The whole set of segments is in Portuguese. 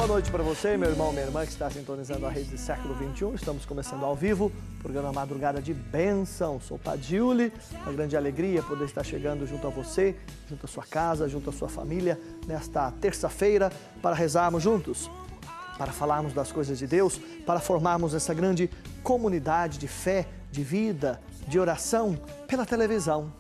Boa noite para você, meu irmão, minha irmã, que está sintonizando a Rede Século XXI. Estamos começando ao vivo, programa Madrugada de Bênção. Sou o Padre Yuli, uma grande alegria poder estar chegando junto a você, junto à sua casa, junto à sua família, nesta terça-feira, para rezarmos juntos, para falarmos das coisas de Deus, para formarmos essa grande comunidade de fé, de vida, de oração pela televisão.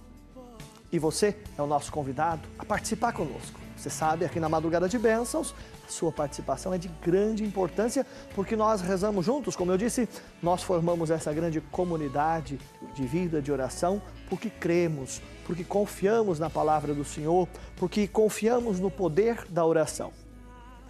E você é o nosso convidado a participar conosco. Você sabe, aqui na Madrugada de Bênçãos, a sua participação é de grande importância, porque nós rezamos juntos, como eu disse, nós formamos essa grande comunidade de vida, de oração, porque cremos, porque confiamos na palavra do Senhor, porque confiamos no poder da oração.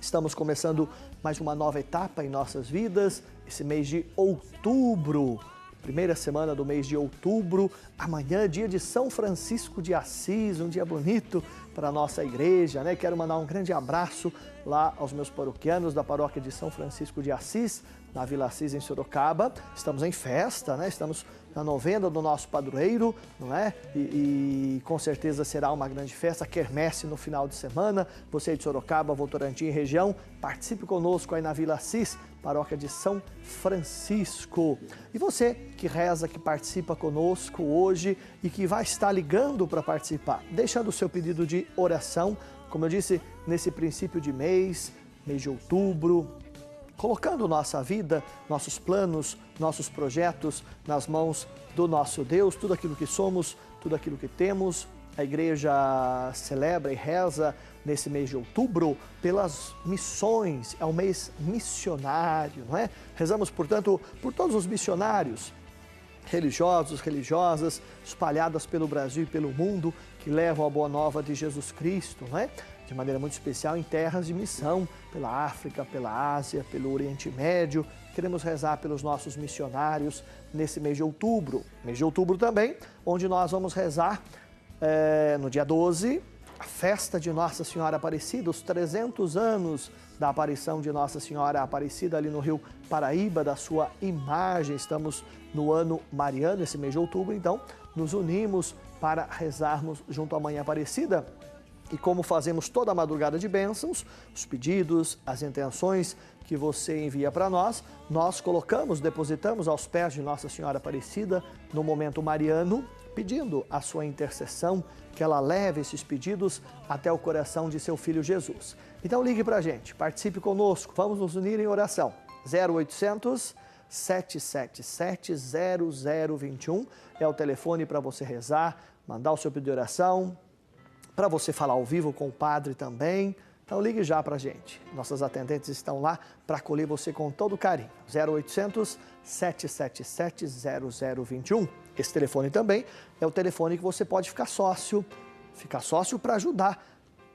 Estamos começando mais uma nova etapa em nossas vidas, esse mês de outubro. Primeira semana do mês de outubro, amanhã, dia de São Francisco de Assis, um dia bonito para a nossa igreja, né? Quero mandar um grande abraço lá aos meus paroquianos da paróquia de São Francisco de Assis, na Vila Assis, em Sorocaba. Estamos em festa, né? Estamos na novena do nosso padroeiro, não é? E com certeza será uma grande festa, quermesse no final de semana. Você de Sorocaba, Votorantim e região, participe conosco aí na Vila Assis, paróquia de São Francisco. E você que reza, que participa conosco hoje e que vai estar ligando para participar, deixando o seu pedido de oração, como eu disse, nesse princípio de mês de outubro, colocando nossa vida, nossos planos, nossos projetos nas mãos do nosso Deus, tudo aquilo que somos, tudo aquilo que temos. A igreja celebra e reza nesse mês de outubro pelas missões, é um mês missionário, não é? Rezamos, portanto, por todos os missionários, religiosos, religiosas, espalhadas pelo Brasil e pelo mundo, que levam a boa nova de Jesus Cristo, não é? De maneira muito especial em terras de missão, pela África, pela Ásia, pelo Oriente Médio. Queremos rezar pelos nossos missionários nesse mês de outubro. Mês de outubro também, onde nós vamos rezar no dia 12, a festa de Nossa Senhora Aparecida, os 300 anos da aparição de Nossa Senhora Aparecida ali no Rio Paraíba, da sua imagem. Estamos no ano mariano, esse mês de outubro, então nos unimos para rezarmos junto à Mãe Aparecida. E como fazemos toda a madrugada de bênçãos, os pedidos, as intenções que você envia para nós, nós colocamos, depositamos aos pés de Nossa Senhora Aparecida no momento mariano, pedindo a sua intercessão, que ela leve esses pedidos até o coração de seu Filho Jesus. Então ligue para a gente, participe conosco, vamos nos unir em oração. 0800 777 0021 é o telefone para você rezar, mandar o seu pedido de oração, para você falar ao vivo com o padre também. Então ligue já para a gente. Nossas atendentes estão lá para acolher você com todo carinho. 0800 777 0021. Esse telefone também é o telefone que você pode ficar sócio para ajudar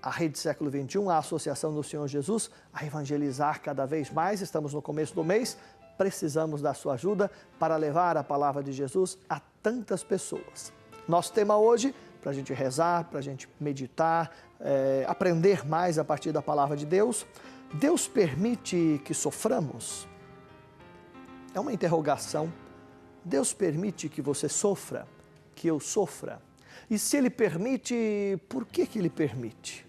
a Rede Século XXI, a Associação do Senhor Jesus, a evangelizar cada vez mais. Estamos no começo do mês, precisamos da sua ajuda para levar a palavra de Jesus a tantas pessoas. Nosso tema hoje, para a gente rezar, para a gente meditar, aprender mais a partir da palavra de Deus. Deus permite que soframos? É uma interrogação. Deus permite que você sofra, que eu sofra? E se Ele permite, por que Ele permite?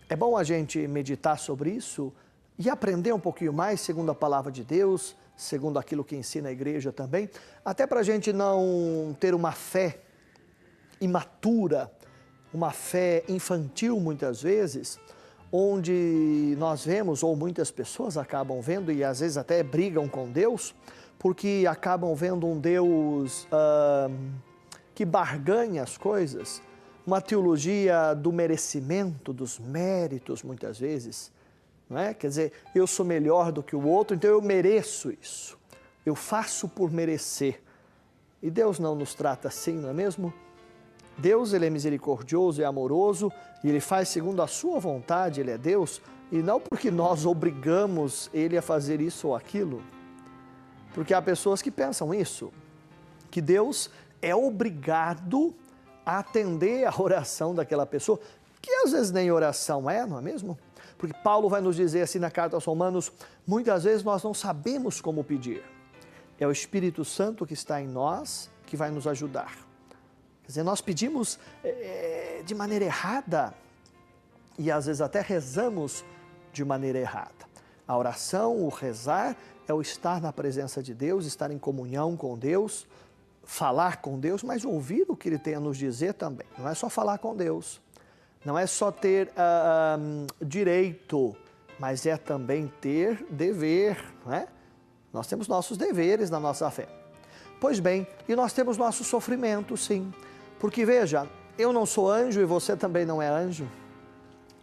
É bom a gente meditar sobre isso e aprender um pouquinho mais, segundo a palavra de Deus, segundo aquilo que ensina a igreja também, até para a gente não ter uma fé imatura, uma fé infantil muitas vezes, onde nós vemos, ou muitas pessoas acabam vendo, e às vezes até brigam com Deus, porque acabam vendo um Deus que barganha as coisas, uma teologia do merecimento, dos méritos muitas vezes, não é? Quer dizer, eu sou melhor do que o outro, então eu mereço isso, eu faço por merecer. E Deus não nos trata assim, não é mesmo? Deus, Ele é misericordioso e amoroso e Ele faz segundo a sua vontade, Ele é Deus, e não porque nós obrigamos Ele a fazer isso ou aquilo. Porque há pessoas que pensam isso, que Deus é obrigado a atender a oração daquela pessoa, que às vezes nem oração é, não é mesmo? Porque Paulo vai nos dizer assim na carta aos Romanos, muitas vezes nós não sabemos como pedir. É o Espírito Santo que está em nós que vai nos ajudar. Quer dizer, nós pedimos de maneira errada e às vezes até rezamos de maneira errada. A oração, o rezar, é o estar na presença de Deus, estar em comunhão com Deus, falar com Deus, mas ouvir o que Ele tem a nos dizer também. Não é só falar com Deus, não é só ter direito, mas é também ter dever, não é? Nós temos nossos deveres na nossa fé. Pois bem, e nós temos nossos sofrimentos, sim. Porque veja, eu não sou anjo e você também não é anjo.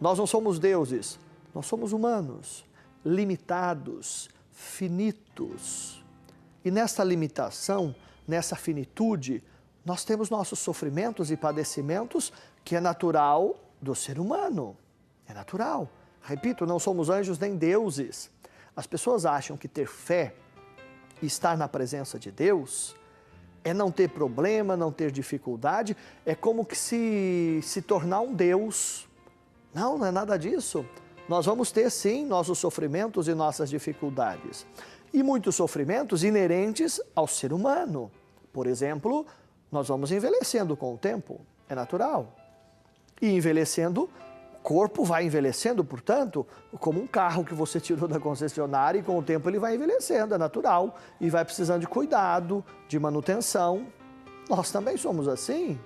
Nós não somos deuses, nós somos humanos, limitados, finitos. E nessa limitação, nessa finitude, nós temos nossos sofrimentos e padecimentos que é natural do ser humano. É natural. Repito, não somos anjos nem deuses. As pessoas acham que ter fé e estar na presença de Deus é não ter problema, não ter dificuldade, é como que se tornar um Deus. Não, não é nada disso. Nós vamos ter sim nossos sofrimentos e nossas dificuldades. E muitos sofrimentos inerentes ao ser humano. Por exemplo, nós vamos envelhecendo com o tempo, é natural. E envelhecendo, o corpo vai envelhecendo, portanto, como um carro que você tirou da concessionária e com o tempo ele vai envelhecendo, é natural. E vai precisando de cuidado, de manutenção. Nós também somos assim.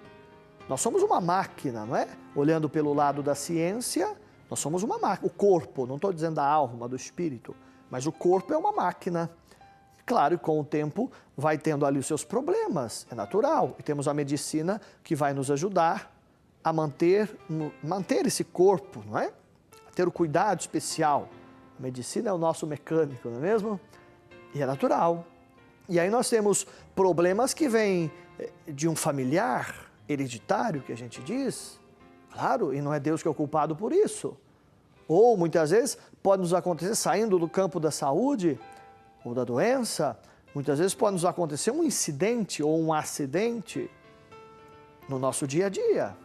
Nós somos uma máquina, não é? Olhando pelo lado da ciência, nós somos uma máquina. O corpo, não estou dizendo a alma, do espírito, mas o corpo é uma máquina. Claro, com o tempo vai tendo ali os seus problemas, é natural. E temos a medicina que vai nos ajudar a manter esse corpo, não é? A ter o cuidado especial. A medicina é o nosso mecânico, não é mesmo? E é natural. E aí nós temos problemas que vêm de um familiar hereditário, que a gente diz, claro, e não é Deus que é o culpado por isso. Ou, muitas vezes, pode nos acontecer, saindo do campo da saúde ou da doença, muitas vezes pode nos acontecer um incidente ou um acidente no nosso dia a dia.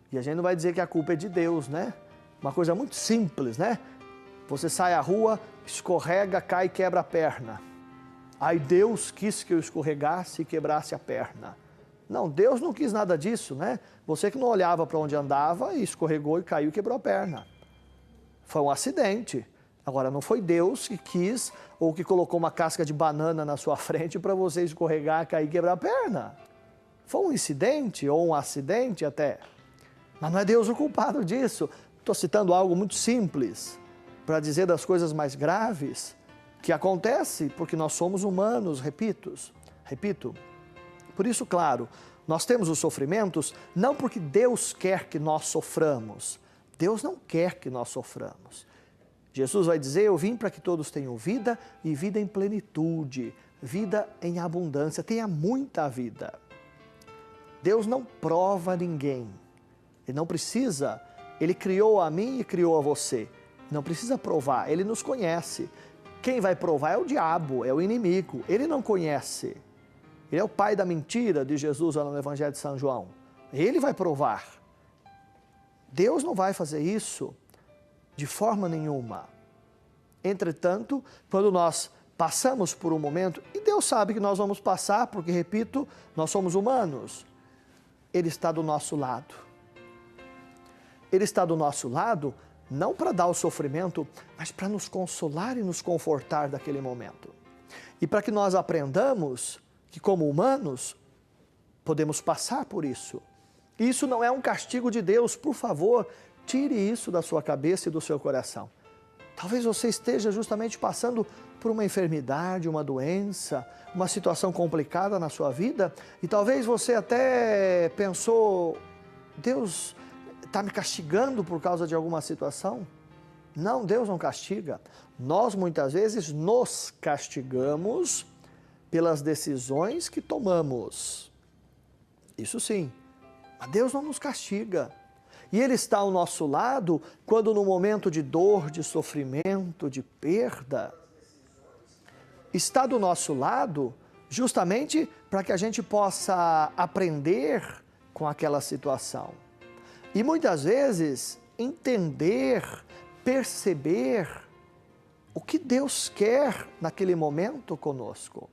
E a gente não vai dizer que a culpa é de Deus, né? Uma coisa muito simples, né? Você sai à rua, escorrega, cai e quebra a perna. Aí Deus quis que eu escorregasse e quebrasse a perna. Não, Deus não quis nada disso, né? Você que não olhava para onde andava e escorregou e caiu e quebrou a perna. Foi um acidente. Agora, não foi Deus que quis ou que colocou uma casca de banana na sua frente para você escorregar, cair e quebrar a perna. Foi um incidente ou um acidente até. Mas não é Deus o culpado disso. Estou citando algo muito simples para dizer das coisas mais graves que acontece porque nós somos humanos, repito. Por isso, claro, nós temos os sofrimentos não porque Deus quer que nós soframos. Deus não quer que nós soframos. Jesus vai dizer, eu vim para que todos tenham vida e vida em plenitude, vida em abundância, tenha muita vida. Deus não prova ninguém. Ele não precisa, Ele criou a mim e criou a você. Não precisa provar, Ele nos conhece. Quem vai provar é o diabo, é o inimigo. Ele não conhece. Ele é o pai da mentira de Jesus lá no Evangelho de São João. Ele vai provar. Deus não vai fazer isso de forma nenhuma. Entretanto, quando nós passamos por um momento, e Deus sabe que nós vamos passar, porque, repito, nós somos humanos, Ele está do nosso lado. Ele está do nosso lado não para dar o sofrimento, mas para nos consolar e nos confortar daquele momento. E para que nós aprendamos que, como humanos, podemos passar por isso. Isso não é um castigo de Deus, por favor, tire isso da sua cabeça e do seu coração. Talvez você esteja justamente passando por uma enfermidade, uma doença, uma situação complicada na sua vida, e talvez você até pensou, Deus está me castigando por causa de alguma situação? Não, Deus não castiga. Nós muitas vezes nos castigamos pelas decisões que tomamos. Isso sim, mas Deus não nos castiga. E Ele está ao nosso lado quando no momento de dor, de sofrimento, de perda, está do nosso lado justamente para que a gente possa aprender com aquela situação. E muitas vezes entender, perceber o que Deus quer naquele momento conosco.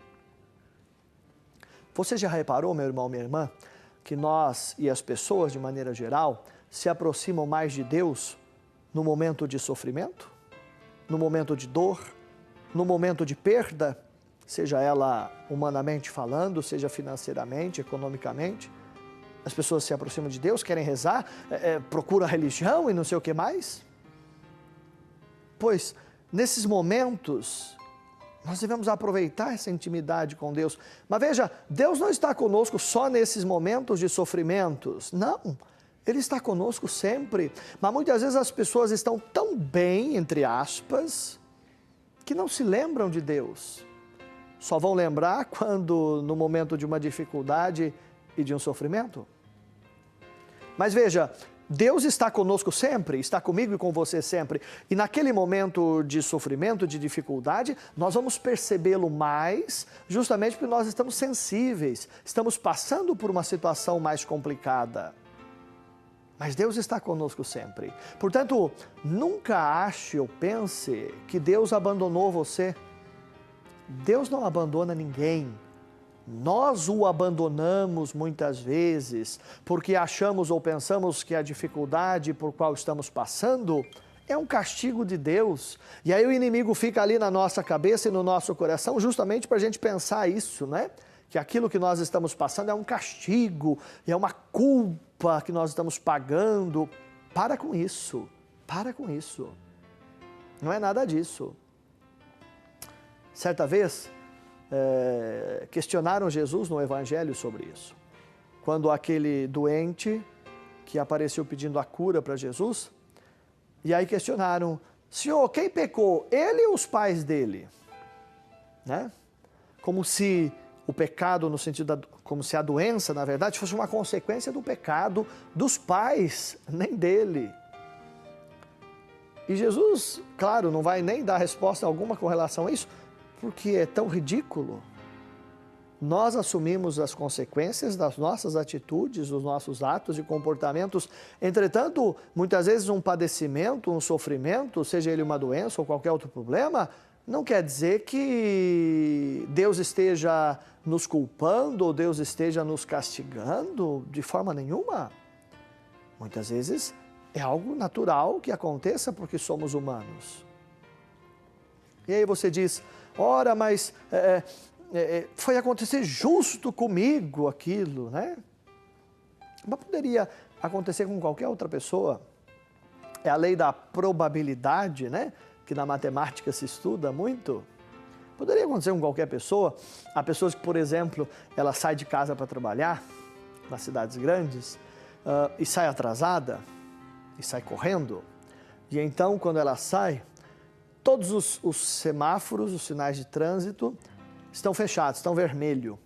Você já reparou, meu irmão, minha irmã, que nós e as pessoas, de maneira geral, se aproximam mais de Deus no momento de sofrimento? no momento de dor, no momento de perda, seja ela humanamente falando, seja financeiramente, economicamente. As pessoas se aproximam de Deus, querem rezar, procuram a religião e não sei o que mais. Pois, nesses momentos, nós devemos aproveitar essa intimidade com Deus. Mas veja, Deus não está conosco só nesses momentos de sofrimentos. Não, Ele está conosco sempre. Mas muitas vezes as pessoas estão tão bem, entre aspas, que não se lembram de Deus. Só vão lembrar quando, no momento de uma dificuldade e de um sofrimento. Mas veja, Deus está conosco sempre, está comigo e com você sempre. E naquele momento de sofrimento, de dificuldade, nós vamos percebê-lo mais, justamente porque nós estamos sensíveis, estamos passando por uma situação mais complicada. Mas Deus está conosco sempre. Portanto, nunca ache ou pense que Deus abandonou você. Deus não abandona ninguém. Nós o abandonamos muitas vezes porque achamos ou pensamos que a dificuldade por qual estamos passando é um castigo de Deus. E aí o inimigo fica ali na nossa cabeça e no nosso coração justamente para a gente pensar isso, né? Que aquilo que nós estamos passando é um castigo, é uma culpa que nós estamos pagando. Para com isso, para com isso. Não é nada disso. Certa vez, questionaram Jesus no Evangelho sobre isso. Quando aquele doente que apareceu pedindo a cura para Jesus, e aí questionaram, Senhor, quem pecou, ele ou os pais dele? Né? Como se o pecado, no sentido como se a doença, na verdade, fosse uma consequência do pecado dos pais, nem dele. E Jesus, claro, não vai nem dar resposta alguma com relação a isso, porque é tão ridículo. Nós assumimos as consequências das nossas atitudes, dos nossos atos e comportamentos. Entretanto, muitas vezes um padecimento, um sofrimento, seja ele uma doença ou qualquer outro problema, não quer dizer que Deus esteja nos culpando ou Deus esteja nos castigando de forma nenhuma. Muitas vezes é algo natural que aconteça porque somos humanos. E aí você diz, ora, mas foi acontecer justo comigo aquilo, né? Mas poderia acontecer com qualquer outra pessoa. É a lei da probabilidade, né? Que na matemática se estuda muito. Poderia acontecer com qualquer pessoa. Há pessoas que, por exemplo, ela sai de casa para trabalhar, nas cidades grandes, e sai atrasada, e sai correndo. E então, quando ela sai, todos os semáforos, os sinais de trânsito, estão fechados, estão vermelho.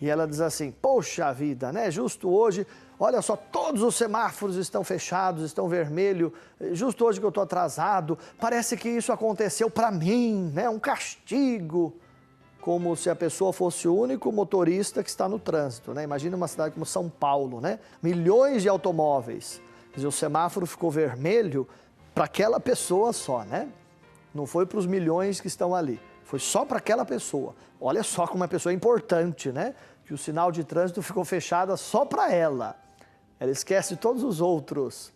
E ela diz assim, poxa vida, né? Justo hoje, olha só, todos os semáforos estão fechados, estão vermelho, justo hoje que eu estou atrasado, parece que isso aconteceu para mim, né? Um castigo, como se a pessoa fosse o único motorista que está no trânsito, né? Imagina uma cidade como São Paulo, né? Milhões de automóveis, quer dizer, o semáforo ficou vermelho para aquela pessoa só, né? Não foi para os milhões que estão ali, foi só para aquela pessoa. Olha só como uma pessoa é importante, né? Que o sinal de trânsito ficou fechado só para ela. Ela esquece de todos os outros.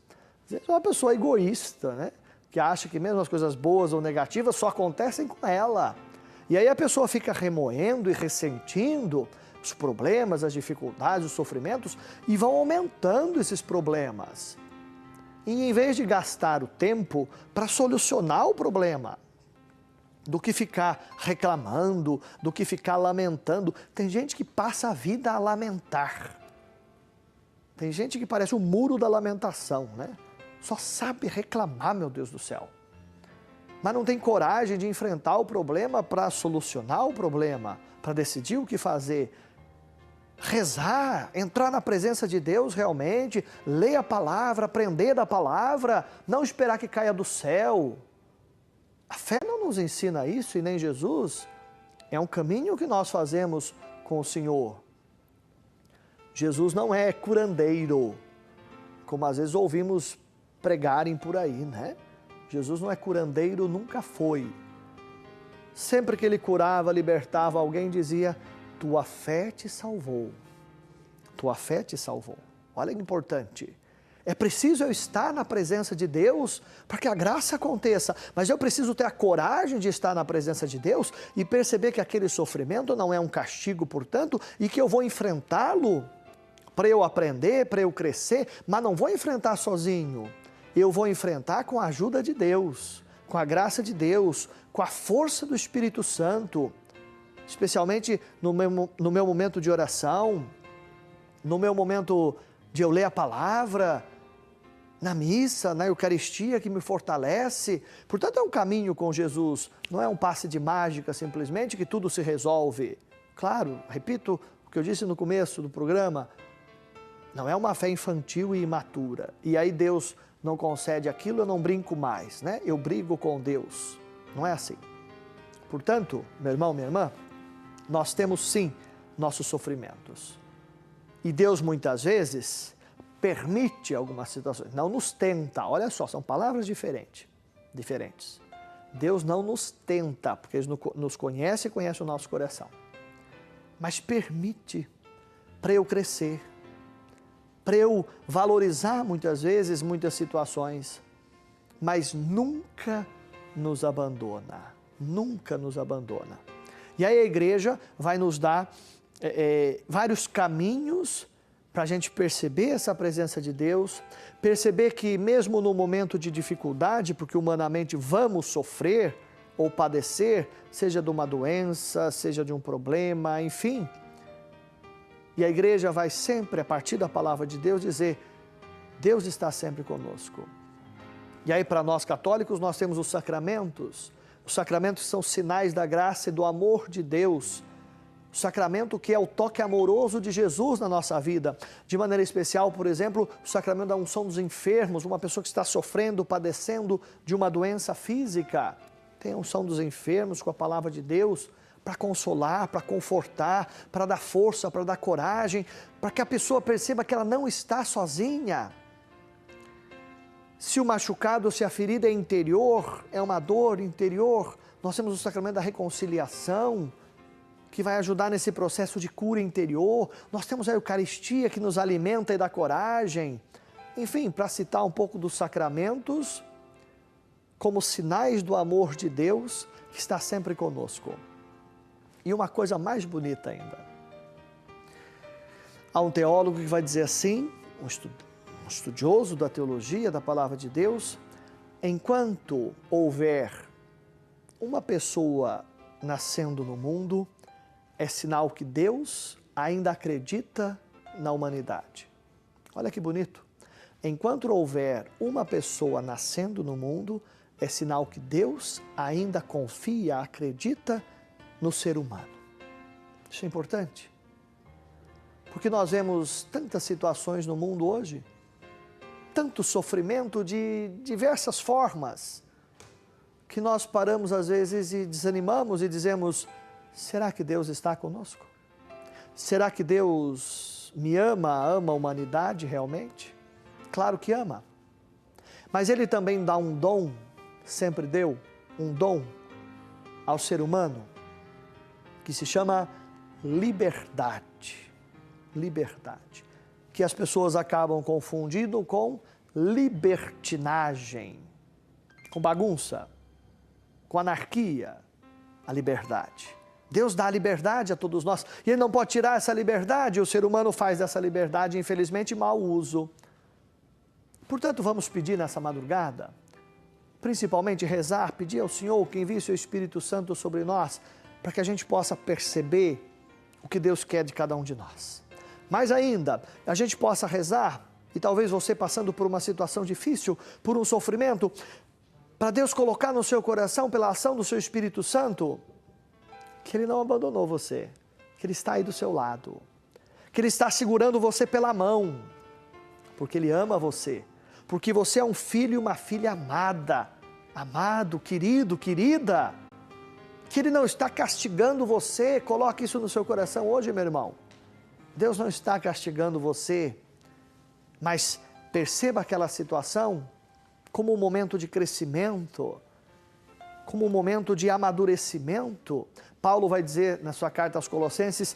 É uma pessoa egoísta, né? Que acha que mesmo as coisas boas ou negativas só acontecem com ela. E aí a pessoa fica remoendo e ressentindo os problemas, as dificuldades, os sofrimentos e vão aumentando esses problemas. E em vez de gastar o tempo para solucionar o problema, do que ficar reclamando, do que ficar lamentando. Tem gente que passa a vida a lamentar. Tem gente que parece o muro da lamentação, né? Só sabe reclamar, meu Deus do céu. Mas não tem coragem de enfrentar o problema para solucionar o problema, para decidir o que fazer. Rezar, entrar na presença de Deus realmente, ler a palavra, aprender da palavra, não esperar que caia do céu. A fé não nos ensina isso e nem Jesus. É um caminho que nós fazemos com o Senhor. Jesus não é curandeiro, como às vezes ouvimos pregarem por aí, né? Jesus não é curandeiro, nunca foi. Sempre que ele curava, libertava alguém, dizia, tua fé te salvou. Tua fé te salvou. Olha que importante. É preciso eu estar na presença de Deus para que a graça aconteça. Mas eu preciso ter a coragem de estar na presença de Deus e perceber que aquele sofrimento não é um castigo, portanto, e que eu vou enfrentá-lo para eu aprender, para eu crescer, mas não vou enfrentar sozinho. Eu vou enfrentar com a ajuda de Deus, com a graça de Deus, com a força do Espírito Santo, especialmente no meu momento de oração, no meu momento de eu ler a palavra, na missa, na Eucaristia que me fortalece. Portanto, é um caminho com Jesus, não é um passe de mágica simplesmente que tudo se resolve. Claro, repito o que eu disse no começo do programa, não é uma fé infantil e imatura. E aí Deus não concede aquilo, eu não brinco mais, né? Eu brigo com Deus. Não é assim. Portanto, meu irmão, minha irmã, nós temos sim nossos sofrimentos. E Deus muitas vezes permite algumas situações, não nos tenta. Olha só, são palavras diferentes. Deus não nos tenta, porque Ele nos conhece e conhece o nosso coração. Mas permite para eu crescer, para eu valorizar muitas vezes, muitas situações, mas nunca nos abandona, nunca nos abandona. E aí a igreja vai nos dar vários caminhos para a gente perceber essa presença de Deus, perceber que mesmo no momento de dificuldade, porque humanamente vamos sofrer ou padecer, seja de uma doença, seja de um problema, enfim. E a igreja vai sempre, a partir da palavra de Deus, dizer, Deus está sempre conosco. E aí para nós católicos nós temos os sacramentos são sinais da graça e do amor de Deus. O sacramento que é o toque amoroso de Jesus na nossa vida. De maneira especial, por exemplo, o sacramento da unção dos enfermos, uma pessoa que está sofrendo, padecendo de uma doença física. Tem a unção dos enfermos com a palavra de Deus para consolar, para confortar, para dar força, para dar coragem, para que a pessoa perceba que ela não está sozinha. Se o machucado, se a ferida é interior, é uma dor interior, nós temos o sacramento da reconciliação, que vai ajudar nesse processo de cura interior. Nós temos a Eucaristia que nos alimenta e dá coragem. Enfim, para citar um pouco dos sacramentos, como sinais do amor de Deus que está sempre conosco. E uma coisa mais bonita ainda. Há um teólogo que vai dizer assim, um estudioso da teologia, da palavra de Deus, enquanto houver uma pessoa nascendo no mundo, é sinal que Deus ainda acredita na humanidade. Olha que bonito. Enquanto houver uma pessoa nascendo no mundo, é sinal que Deus ainda confia, acredita no ser humano. Isso é importante. Porque nós vemos tantas situações no mundo hoje, tanto sofrimento de diversas formas, que nós paramos às vezes e desanimamos e dizemos, será que Deus está conosco? Será que Deus me ama a humanidade realmente? Claro que ama. Mas Ele também dá um dom, sempre deu um dom ao ser humano, que se chama liberdade. Liberdade. Que as pessoas acabam confundindo com libertinagem, com bagunça, com anarquia, a liberdade. Deus dá a liberdade a todos nós e Ele não pode tirar essa liberdade, o ser humano faz dessa liberdade, infelizmente, mau uso. Portanto, vamos pedir nessa madrugada, principalmente rezar, pedir ao Senhor que envie seu Espírito Santo sobre nós, para que a gente possa perceber o que Deus quer de cada um de nós. Mais ainda, a gente possa rezar, e talvez você passando por uma situação difícil, por um sofrimento, para Deus colocar no seu coração, pela ação do seu Espírito Santo, que Ele não abandonou você, que Ele está aí do seu lado, que Ele está segurando você pela mão, porque Ele ama você, porque você é um filho e uma filha amada, amado, querido, querida, que Ele não está castigando você. Coloque isso no seu coração hoje, meu irmão. Deus não está castigando você, mas perceba aquela situação como um momento de crescimento, como um momento de amadurecimento. Paulo vai dizer na sua carta aos Colossenses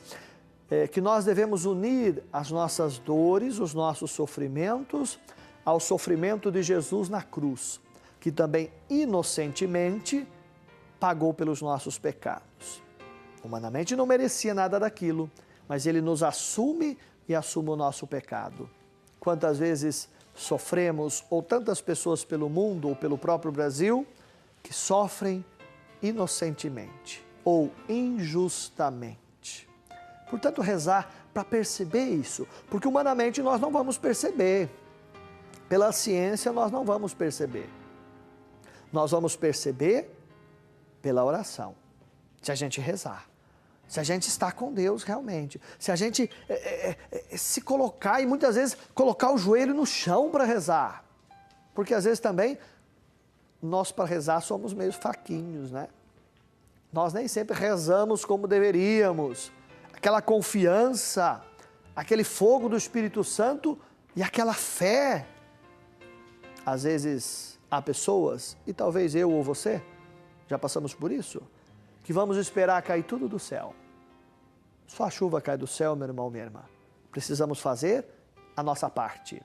que nós devemos unir as nossas dores, os nossos sofrimentos, ao sofrimento de Jesus na cruz, que também inocentemente pagou pelos nossos pecados. Humanamente não merecia nada daquilo, mas Ele nos assume e assume o nosso pecado. Quantas vezes sofremos, ou tantas pessoas pelo mundo ou pelo próprio Brasil, que sofrem inocentemente ou injustamente. Portanto, rezar para perceber isso, porque humanamente nós não vamos perceber. Pela ciência nós não vamos perceber. Nós vamos perceber pela oração, se a gente rezar. Se a gente está com Deus realmente, se a gente se colocar e muitas vezes colocar o joelho no chão para rezar, porque às vezes também nós para rezar somos meio fraquinhos, né? Nós nem sempre rezamos como deveríamos, aquela confiança, aquele fogo do Espírito Santo e aquela fé. Às vezes há pessoas, e talvez eu ou você, já passamos por isso, que vamos esperar cair tudo do céu. Só a chuva cai do céu, meu irmão, minha irmã. Precisamos fazer a nossa parte.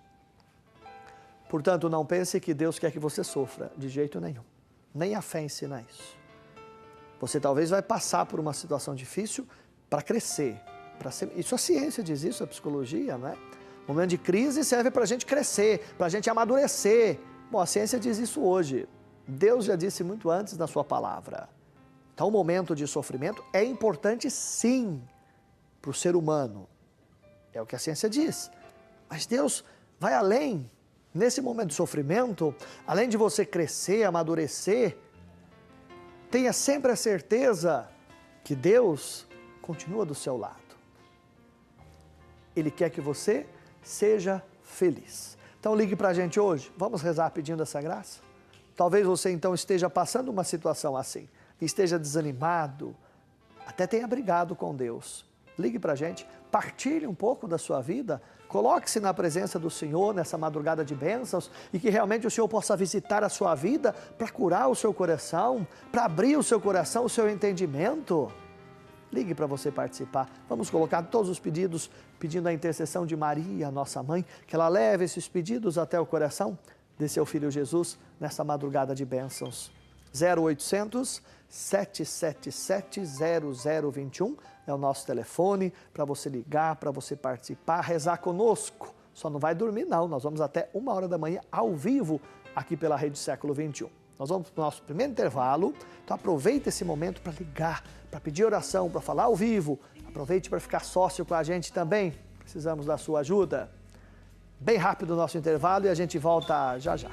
Portanto, não pense que Deus quer que você sofra, de jeito nenhum. Nem a fé ensina isso. Você talvez vai passar por uma situação difícil para crescer. Isso a ciência diz isso, a psicologia, não é? O momento de crise serve para a gente crescer, para a gente amadurecer. Bom, a ciência diz isso hoje. Deus já disse muito antes na sua palavra. Então, o momento de sofrimento é importante sim para o ser humano. É o que a ciência diz. Mas Deus vai além. Nesse momento de sofrimento, além de você crescer, amadurecer, tenha sempre a certeza que Deus continua do seu lado. Ele quer que você seja feliz. Então ligue para a gente hoje. Vamos rezar pedindo essa graça? Talvez você então esteja passando uma situação assim, esteja desanimado, até tenha brigado com Deus. Ligue para a gente, partilhe um pouco da sua vida, coloque-se na presença do Senhor nessa madrugada de bênçãos e que realmente o Senhor possa visitar a sua vida para curar o seu coração, para abrir o seu coração, o seu entendimento. Ligue para você participar. Vamos colocar todos os pedidos, pedindo a intercessão de Maria, nossa mãe, que ela leve esses pedidos até o coração de seu Filho Jesus nessa madrugada de bênçãos. 0800 777 0021 é o nosso telefone para você ligar, para você participar, rezar conosco. Só não vai dormir não, nós vamos até 1h da manhã ao vivo aqui pela Rede Século XXI. Nós vamos para o nosso primeiro intervalo, então aproveite esse momento para ligar, para pedir oração, para falar ao vivo. Aproveite para ficar sócio com a gente também, precisamos da sua ajuda. Bem rápido o nosso intervalo e a gente volta já já.